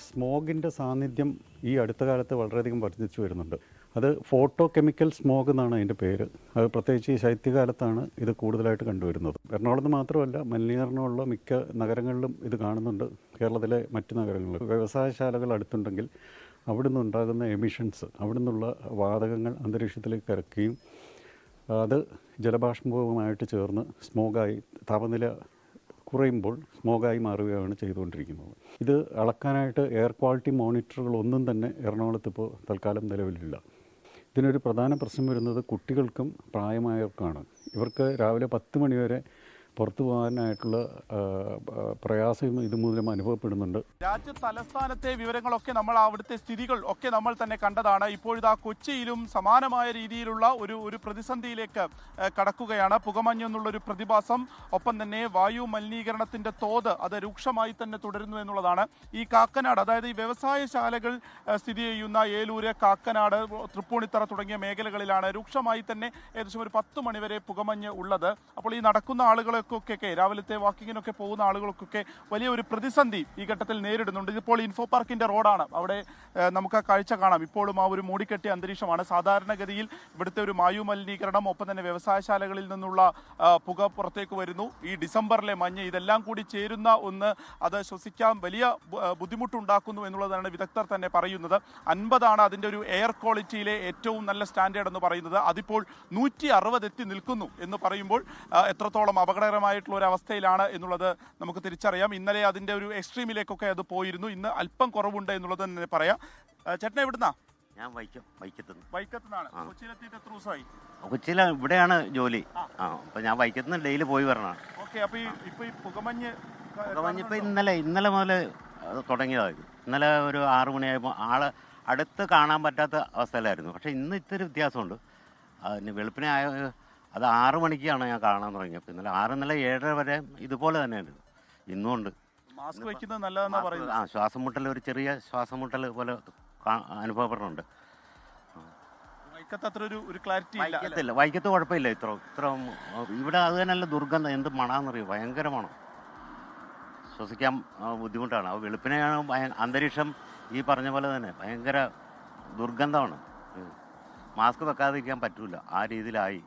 സ്മോഗിൻ്റെ സാന്നിധ്യം ഈ അടുത്ത കാലത്ത് വളരെയധികം വർദ്ധിച്ചു വരുന്നുണ്ട്. അത് ഫോട്ടോ കെമിക്കൽ സ്മോഗ് എന്നാണ് അതിൻ്റെ പേര്. അത് പ്രത്യേകിച്ച് ഈ ശൈത്യകാലത്താണ് ഇത് കൂടുതലായിട്ട് കണ്ടുവരുന്നത്. എറണാകുളത്ത് മാത്രമല്ല, മലിനീകരണമുള്ള മിക്ക നഗരങ്ങളിലും ഇത് കാണുന്നുണ്ട്. കേരളത്തിലെ മറ്റ് നഗരങ്ങളിൽ വ്യവസായശാലകൾ അടുത്തുണ്ടെങ്കിൽ അവിടെ നിന്നുണ്ടാകുന്ന എമിഷൻസ്, അവിടെ നിന്നുള്ള വാതകങ്ങൾ അന്തരീക്ഷത്തിലേക്ക് ഇറക്കുകയും അത് ജലബാഷ്പവുമായിട്ട് ചേർന്ന് സ്മോഗായി താപനില കുറയുമ്പോൾ സ്മോഗായി മാറുകയാണ് ചെയ്തുകൊണ്ടിരിക്കുന്നത്. ഇത് അളക്കാനായിട്ട് എയർ ക്വാളിറ്റി മോണിറ്ററുകളൊന്നും തന്നെ എറണാകുളത്ത് ഇപ്പോൾ തൽക്കാലം നിലവിലില്ല. ഇതിനൊരു പ്രധാന പ്രശ്നം വരുന്നത് കുട്ടികൾക്കും പ്രായമായവർക്കാണ്. ഇവർക്ക് രാവിലെ 10 മണി വരെ പുറത്തു പോകാനായിട്ടുള്ള പ്രയാസം ഇതുമൂലം അനുഭവപ്പെടുന്നുണ്ട്. രാജ്യ തലസ്ഥാനത്തെ വിവരങ്ങളൊക്കെ നമ്മൾ അവിടുത്തെ സ്ഥിതികൾ ഒക്കെ നമ്മൾ തന്നെ കണ്ടതാണ്. ഇപ്പോഴിതാ കൊച്ചിയിലും സമാനമായ രീതിയിലുള്ള ഒരു പ്രതിസന്ധിയിലേക്ക് കടക്കുകയാണ്. പുകമഞ്ഞ് എന്നുള്ളൊരു പ്രതിഭാസം, ഒപ്പം തന്നെ വായു മലിനീകരണത്തിന്റെ തോത് അത് രൂക്ഷമായി തന്നെ തുടരുന്നു എന്നുള്ളതാണ്. ഈ കാക്കനാട്, അതായത് ഈ വ്യവസായശാലകൾ സ്ഥിതി ചെയ്യുന്ന ഏലൂര്, കാക്കനാട്, തൃപ്പൂണിത്തറ തുടങ്ങിയ മേഖലകളിലാണ് രൂക്ഷമായി തന്നെ ഏകദേശം ഒരു 10 മണിവരെ പുകമഞ്ഞ് ഉള്ളത്. അപ്പോൾ ഈ നടക്കുന്ന ആളുകളൊക്കെ രാവിലത്തെ വാക്കിങ്ങിനൊക്കെ പോകുന്ന ആളുകൾക്കൊക്കെ വലിയ ഒരു പ്രതിസന്ധി ഈ ഘട്ടത്തിൽ നേരിടുന്നുണ്ട്. ഇതിപ്പോൾ ഇൻഫോ പാർക്കിന്റെ റോഡാണ്. അവിടെ നമുക്ക് ആ കാഴ്ച കാണാം. ഇപ്പോഴും ആ ഒരു മൂടിക്കെട്ടിയ അന്തരീക്ഷമാണ്. സാധാരണഗതിയിൽ ഇവിടുത്തെ ഒരു വായു മലിനീകരണം, ഒപ്പം തന്നെ വ്യവസായശാലകളിൽ നിന്നുള്ള പുക പുറത്തേക്ക് വരുന്നു. ഈ ഡിസംബറിലെ മഞ്ഞ്, ഇതെല്ലാം കൂടി ചേരുന്ന ഒന്ന് അത് ശ്വസിക്കാൻ വലിയ ബുദ്ധിമുട്ടുണ്ടാക്കുന്നു എന്നുള്ളതാണ് വിദഗ്ധർ തന്നെ പറയുന്നത്. 50 അതിൻ്റെ ഒരു എയർ ക്വാളിറ്റിയിലെ ഏറ്റവും നല്ല സ്റ്റാൻഡേർഡ് എന്ന് പറയുന്നത്. അതിപ്പോൾ 160 എത്തി നിൽക്കുന്നു എന്ന് പറയുമ്പോൾ എത്രത്തോളം അപകടകരമായിട്ടുള്ള ഒരു അവസ്ഥയിലാണ് എന്നുള്ളത് നമുക്ക് തിരിച്ചറിയാം. ഇന്നലെ അതിൻ്റെ ഒരു എക്സ്ട്രീമിലേക്കൊക്കെ അത് പോയിരുന്നു. ഇന്ന് അല്പം കുറവുണ്ട് എന്നുള്ളത് തന്നെ പറയാം. ചേട്ടൻ എവിടുന്നാ? ഞാൻ വൈക്കത്തുനിന്നാണ്. കൊച്ചിയിലെത്തിയിട്ട് എത്ര ദിവസമായി? കൊച്ചിയിൽ ഇവിടെയാണ് ജോലി. അപ്പൊ ഞാൻ വൈക്കത്തുനിന്ന് ഡെയിലി പോയി വരണം. ഓക്കെ. അപ്പൊ ഈ പുകമഞ്ഞ് ഇപ്പൊ ഇന്നലെ മുതൽ തുടങ്ങിയതായിരുന്നു. ഇന്നലെ ഒരു 6 മണിയായപ്പോൾ ആള് അടുത്ത് കാണാൻ പറ്റാത്ത അവസ്ഥയിലായിരുന്നു. പക്ഷെ ഇന്ന് ഇത്തിരി വ്യത്യാസമുണ്ട്. അതിന് വെളുപ്പിനെ അത് 6 മണിക്കാണ് ഞാൻ കാണാൻ തുടങ്ങിയത്. ഇന്നലെ 6, ഇന്നലെ 7:30 വരെ ഇതുപോലെ തന്നെയാണ്. ഇന്നുമുണ്ട്. മാസ്ക് വയ്ക്കുന്നത് നല്ലതെന്നാ പറയുന്നത്. ശ്വാസം മുട്ടൽ, ഒരു ചെറിയ ശ്വാസം മുട്ടൽ പോലെ അനുഭവപ്പെടുന്നുണ്ട്. വൈക്കത്ത് കുഴപ്പമില്ല. ഇത്ര ഇവിടെ അത് തന്നെയല്ല ദുർഗന്ധം. എന്ത് മണമെന്നറിയോ, ഭയങ്കര മണം. ശ്വസിക്കാൻ ബുദ്ധിമുട്ടാണ്. ആ വെളുപ്പിനെയാണ് അന്തരീക്ഷം ഈ പറഞ്ഞ പോലെ തന്നെ ഭയങ്കര ദുർഗന്ധമാണ്. മാസ്ക് വെക്കാതിരിക്കാൻ പറ്റൂല, ആ രീതിയിലായി.